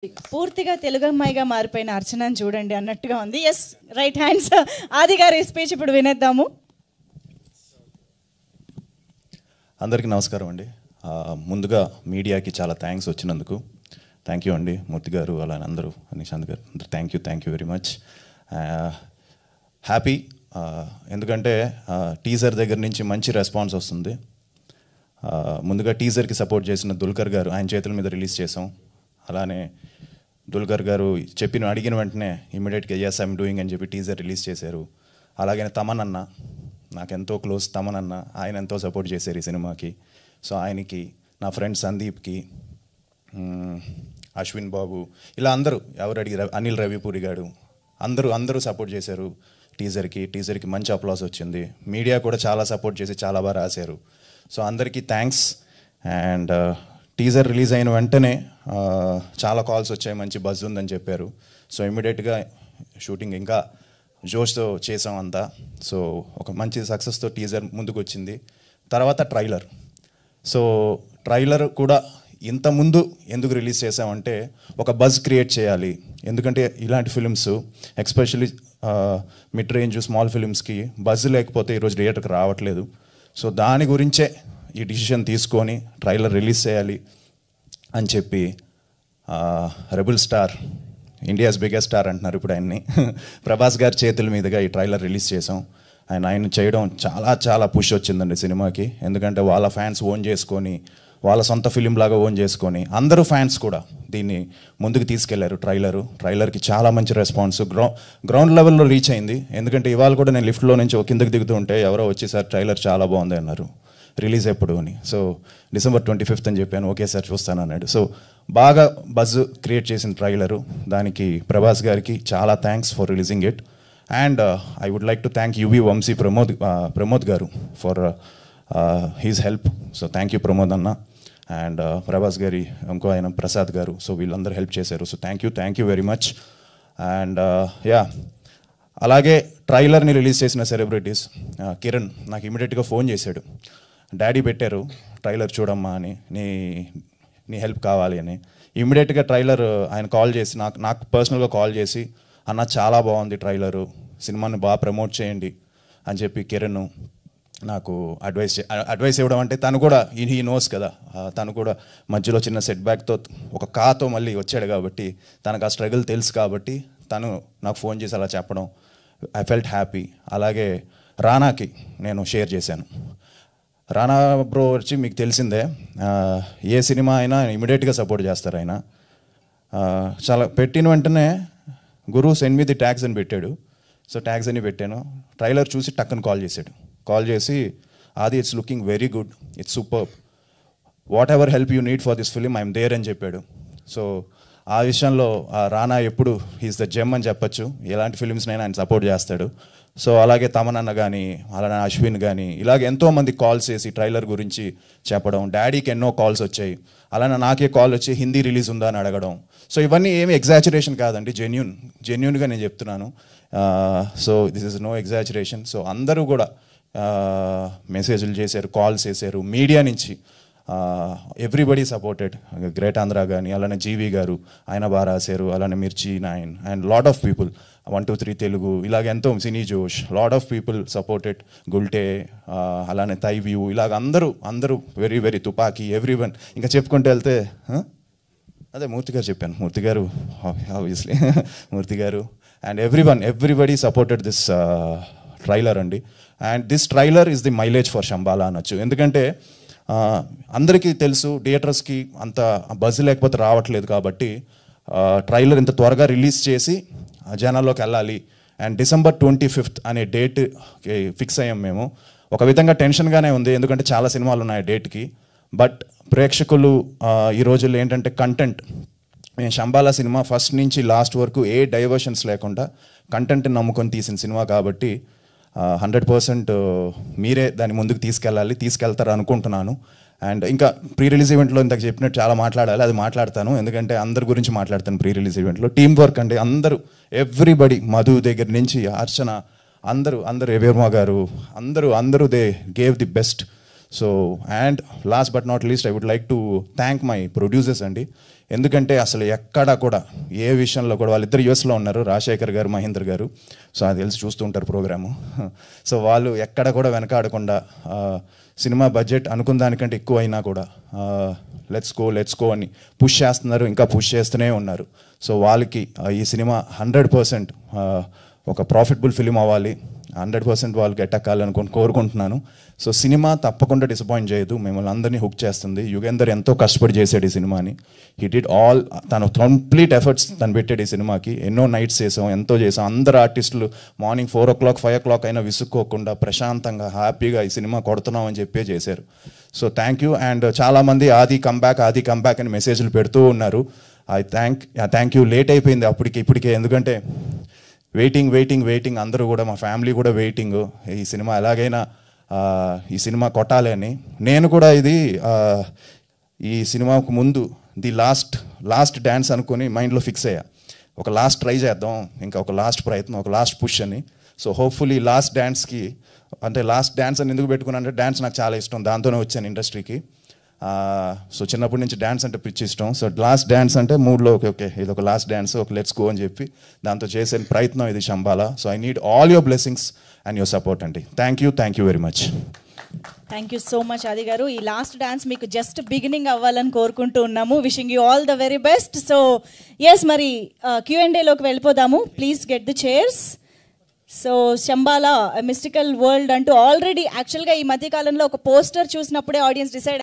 పూర్తిగా తెలుగు అమ్మాయిగా మారిపోయిన అర్చనని చూడండి అన్నట్టుగా ఉంది. Yes, right hands. ఆది గారి స్పీచ్ ఇప్పుడు వినేద్దాము. అందరికీ నమస్కారం అండి. ముందుగా మీడియాకి చాలా థ్యాంక్స్ వచ్చినందుకు. థ్యాంక్ యూ అండి, మూర్తి గారు, అలా అందరూ, నిశాంత్ గారు, అందరూ thank you very much. Happy, ఎందుకంటే టీజర్ దగ్గర నుంచి మంచి రెస్పాన్స్ వస్తుంది. ముందుగా టీజర్కి సపోర్ట్ చేసిన దుల్కర్ గారు, ఆయన చేతుల మీద రిలీజ్ చేసాం. అలానే దుల్కర్ గారు అడిగిన వెంటనే ఇమ్మీడియట్గా ఎస్ ఐఎమ్ డూయింగ్ అని చెప్పి టీజర్ రిలీజ్ చేశారు. అలాగే తమన్ అన్న, నాకు ఎంతో క్లోజ్ తమన్ అన్న, ఆయన ఎంతో సపోర్ట్ చేశారు ఈ సినిమాకి. సో ఆయనకి, నా ఫ్రెండ్ సందీప్కి, అశ్విన్ బాబు, ఇలా అందరూ ఎవరు అడిగి, అనిల్ రవిపూరి గారు, అందరూ సపోర్ట్ చేశారు టీజర్కి మంచి అప్లాస్ వచ్చింది. మీడియా కూడా చాలా సపోర్ట్ చేసి చాలా బాగా రాశారు. సో అందరికీ థ్యాంక్స్. అండ్ టీజర్ రిలీజ్ అయిన వెంటనే చాలా కాల్స్ వచ్చాయి, మంచి బజ్ ఉందని చెప్పారు. సో ఇమ్మీడియట్గా షూటింగ్ ఇంకా జోష్తో చేసాం అంతా. సో ఒక మంచి సక్సెస్తో టీజర్ ముందుకు వచ్చింది. తర్వాత ట్రైలర్. సో ట్రైలర్ కూడా ఇంతకుముందు ఎందుకు రిలీజ్ చేసామంటే ఒక బజ్ క్రియేట్ చేయాలి. ఎందుకంటే ఇలాంటి films, especially mid range small ఫిలిమ్స్కి బజ్ లేకపోతే ఈరోజు థియేటర్కి రావట్లేదు. సో దాని గురించే ఈ డిసిషన్ తీసుకొని ట్రైలర్ రిలీజ్ చేయాలి అని చెప్పి rebel star, India's biggest star అంటున్నారు ఇప్పుడు ఆయన్ని, ప్రభాస్ గారి చేతుల మీదుగా ఈ ట్రైలర్ రిలీజ్ చేసాం. ఆయన చేయడం చాలా పుష్ వచ్చిందండి సినిమాకి. ఎందుకంటే వాళ్ళ ఫ్యాన్స్ ఓన్ చేసుకొని, వాళ్ళ సొంత ఫిలిం లాగా ఓన్ చేసుకొని, అందరూ ఫ్యాన్స్ కూడా దీన్ని ముందుకు తీసుకెళ్లారు. ట్రైలర్కి చాలా మంచి రెస్పాన్స్ గ్రౌండ్ లెవెల్లో రీచ్ అయింది. ఎందుకంటే ఇవాళ కూడా నేను లిఫ్ట్లో నుంచి కిందకి దిగుతూ ఉంటే ఎవరో వచ్చేసారి ట్రైలర్ చాలా బాగుంది అన్నారు, రిలీజ్ ఎప్పుడు అని. సో December 25th అని చెప్పాను, ఓకే సార్ చూస్తాను అన్నాడు. సో బాగా బజ్ క్రియేట్ చేసిన ట్రైలరు, దానికి ప్రభాస్ గారికి చాలా thanks for releasing it. And I would like to thank UV Vamsi Pramod garu for his help. So thank you Pramod అన్న. అండ్ ప్రభాస్ గారి ఇంకో ఆయన ప్రసాద్ గారు, సో వీళ్ళందరూ హెల్ప్ చేశారు. So thank you very much. And అలాగే ట్రైలర్ని రిలీజ్ చేసిన సెలబ్రిటీస్, కిరణ్ నాకు ఇమీడియట్గా ఫోన్ చేశాడు, డాడీ పెట్టారు ట్రైలర్ చూడమ్మా అని, నీ హెల్ప్ కావాలి అని. ఇమీడియట్గా ట్రైలర్ ఆయన కాల్ చేసి నాకు పర్సనల్గా కాల్ చేసి, అన్న చాలా బాగుంది ట్రైలరు, సినిమాని బాగా ప్రమోట్ చేయండి అని చెప్పి కిరణ్ నాకు అడ్వైస్ ఇవ్వడం. అంటే తను కూడా హీ నోస్ కదా, తను కూడా మధ్యలో చిన్న సెట్ బ్యాక్తో ఒక కాతో మళ్ళీ వచ్చాడు కాబట్టి తనకు ఆ స్ట్రగుల్ తెలుసు కాబట్టి తను నాకు ఫోన్ చేసి అలా చెప్పడం, ఐ ఫెల్ట్ హ్యాపీ. అలాగే రానాకి నేను షేర్ చేశాను. రానా బ్రో వచ్చి మీకు తెలిసిందే, ఏ సినిమా అయినా ఇమీడియట్గా సపోర్ట్ చేస్తారు ఆయన. చాలా పెట్టిన వెంటనే గురు సెండ్ మీ ది ట్యాగ్స్ అని పెట్టాడు. సో ట్యాగ్స్ అని పెట్టాను. ట్రైలర్ చూసి టక్కన కాల్ చేసి Aadi it's looking very good, it's super, whatever help you need for this film I'm there అని చెప్పాడు. సో ఆ విషయంలో రానా ఎప్పుడు హీస్ ద జెమ్ అని చెప్పచ్చు. ఎలాంటి ఫిలిమ్స్నైనా ఆయన సపోర్ట్ చేస్తాడు. సో అలాగే తమనన్న కానీ, అలానే అశ్విన్ కానీ, ఇలాగ ఎంతోమంది కాల్స్ చేసి ట్రైలర్ గురించి చెప్పడం. డాడీకి ఎన్నో కాల్స్ వచ్చాయి, అలానే నాకే కాల్ వచ్చి హిందీ రిలీజ్ ఉందా అని అడగడం. సో ఇవన్నీ ఏమి ఎగ్జాజరేషన్ కాదండి, జెన్యూన్గా నేను చెప్తున్నాను. So this is no exaggeration. So అందరూ కూడా మెసేజ్లు చేశారు, కాల్స్ చేశారు, మీడియా నుంచి ఎవ్రీబడి సపోర్టెడ్. గ్రేట్ ఆంధ్ర కానీ, అలానే జీవి గారు ఆయన బాగా రాశారు, అలానే మిర్చి 9 and lot of people, 123 Telugu, ఇలాగ ఎంతో సినీ జోష్, lot of people supported. Gulte, అలానే థై వ్యూ, ఇలాగ అందరూ వెరీ తుపాకీ, ఎవ్రీవన్. ఇంకా చెప్పుకుంటూ వెళ్తే అదే మూర్తి గారు చెప్పాను, మూర్తి గారు obviously Murthy garu and everybody supported this trailer అండి. And this trailer is the mileage for Shambala అనొచ్చు. ఎందుకంటే అందరికీ తెలుసు థియేటర్స్కి అంత బజ్ లేకపోతే రావట్లేదు కాబట్టి ట్రైలర్ ఇంత త్వరగా రిలీజ్ చేసి జనాల్లోకి వెళ్ళాలి. అండ్ December 25th అనే డేట్ ఫిక్స్ అయ్యాం మేము. ఒక విధంగా టెన్షన్గానే ఉంది, ఎందుకంటే చాలా సినిమాలు ఉన్నాయి డేట్కి. బట్ ప్రేక్షకులు ఈ రోజుల్లో ఏంటంటే కంటెంట్, మేము శంబాలా సినిమా ఫస్ట్ నుంచి లాస్ట్ వరకు ఏ డైవర్షన్స్ లేకుండా కంటెంట్ని నమ్ముకొని తీసిన సినిమా కాబట్టి 100% మీరే దాన్ని ముందుకు తీసుకెళ్తారు అనుకుంటున్నాను. అండ్ ఇంకా ప్రీ రిలీజ్ ఈవెంట్లో ఇంతకు చెప్పినట్టు చాలా మాట్లాడాలి, అది మాట్లాడతాను. ఎందుకంటే అందరి గురించి మాట్లాడతాను ప్రీ రిలీజ్ ఈవెంట్లో. టీమ్ వర్క్ అండి, అందరూ ఎవ్రీబడి, మధు దగ్గర నుంచి అర్చన, అందరూ ఎవర్మా గారు, అందరూ they gave the best. So and last but not least I would like to thank my producers అండి. ఎందుకంటే అసలు ఎక్కడా కూడా ఏ విషయంలో కూడా వాళ్ళిద్దరు యూఎస్లో ఉన్నారు, రాజశేఖర్ గారు, మహేంద్ర గారు. సో అది తెలిసి చూస్తూ ఉంటారు ప్రోగ్రాము. సో వాళ్ళు ఎక్కడ కూడా వెనకాడకుండా సినిమా బడ్జెట్ అనుకున్న దానికంటే ఎక్కువ అయినా కూడా లెట్స్ గో అని పుష్ చేస్తున్నారు, ఇంకా పుష్ చేస్తూనే ఉన్నారు. సో వాళ్ళకి ఈ సినిమా 100% ఒక ప్రాఫిటబుల్ ఫిలిం అవ్వాలి, 100% వాళ్ళకి ఎట్టక్కాలని కోరుకుంటున్నాను. సో సినిమా తప్పకుండా డిసప్పాయింట్ చేయదు, మిమ్మల్ని అందరినీ హుక్ చేస్తుంది. యుగేందర్ ఎంతో కష్టపడి చేశాడు ఈ సినిమాని. హీ డిడ్ ఆల్, తను కంప్లీట్ ఎఫర్ట్స్ తను పెట్టాడు ఈ సినిమాకి. ఎన్నో నైట్స్ చేసాం, ఎంతో చేసాం. అందరు ఆర్టిస్టులు మార్నింగ్ 4 o'clock 5 o'clock అయినా విసుక్కోకుండా ప్రశాంతంగా హ్యాపీగా ఈ సినిమా కొడుతున్నాం అని చెప్పే చేశారు. So thank you. అండ్ చాలామంది ఆది కంబ్యాక్ అని మెసేజ్లు పెడుతూ ఉన్నారు. Thank you. లేట్ అయిపోయింది ఇప్పటికే, ఎందుకంటే వెయిటింగ్ అందరూ కూడా, మా ఫ్యామిలీ కూడా వెయిటింగ్. ఈ సినిమా ఎలాగైనా ఈ సినిమా కొట్టాలి అని. నేను కూడా ఈ సినిమాకు ముందు లాస్ట్ డ్యాన్స్ అనుకొని మైండ్లో ఫిక్స్ అయ్యా. ఒక లాస్ట్ ట్రై చేద్దాం, ఇంకా ఒక లాస్ట్ ప్రయత్నం, ఒక లాస్ట్ పుష్ అని. సో హోప్ఫుల్లీ లాస్ట్ డ్యాన్స్కి, అంటే లాస్ట్ డ్యాన్స్ అని ఎందుకు పెట్టుకున్నాను అంటే డ్యాన్స్ నాకు చాలా ఇష్టం, దాంతోనే వచ్చాను ఇండస్ట్రీకి. సో చిన్నప్పటి నుంచి డ్యాన్స్ అంటే పిచ్చి ఇష్టం. సో లాస్ట్ డ్యాన్స్ అంటే మూడ్లో ఓకే ఇది ఒక లాస్ట్ డ్యాన్స్, ఒక లెట్స్ గో అని చెప్పి దాంతో చేసే ప్రయత్నం ఇది Shambala. So I need all your blessings and your support అండి. Thank you very much. Thank you so much Aadi garu. ఈ లాస్ట్ డాన్స్ మీకు జస్ట్ బిగినింగ్ అవ్వాలని కోరుకుంటూ ఉన్నాము. Wishing you all the very best. So yes, మరి Q&Aలోకి వెళ్ళిపోదాము. Please get the chairs. So Shambala mystical world అంటూ ఆల్రెడీ యాక్చువల్గా ఈ మధ్యకాలంలో ఒక పోస్టర్ చూసినప్పుడే ఆడియన్స్ డిసైడ్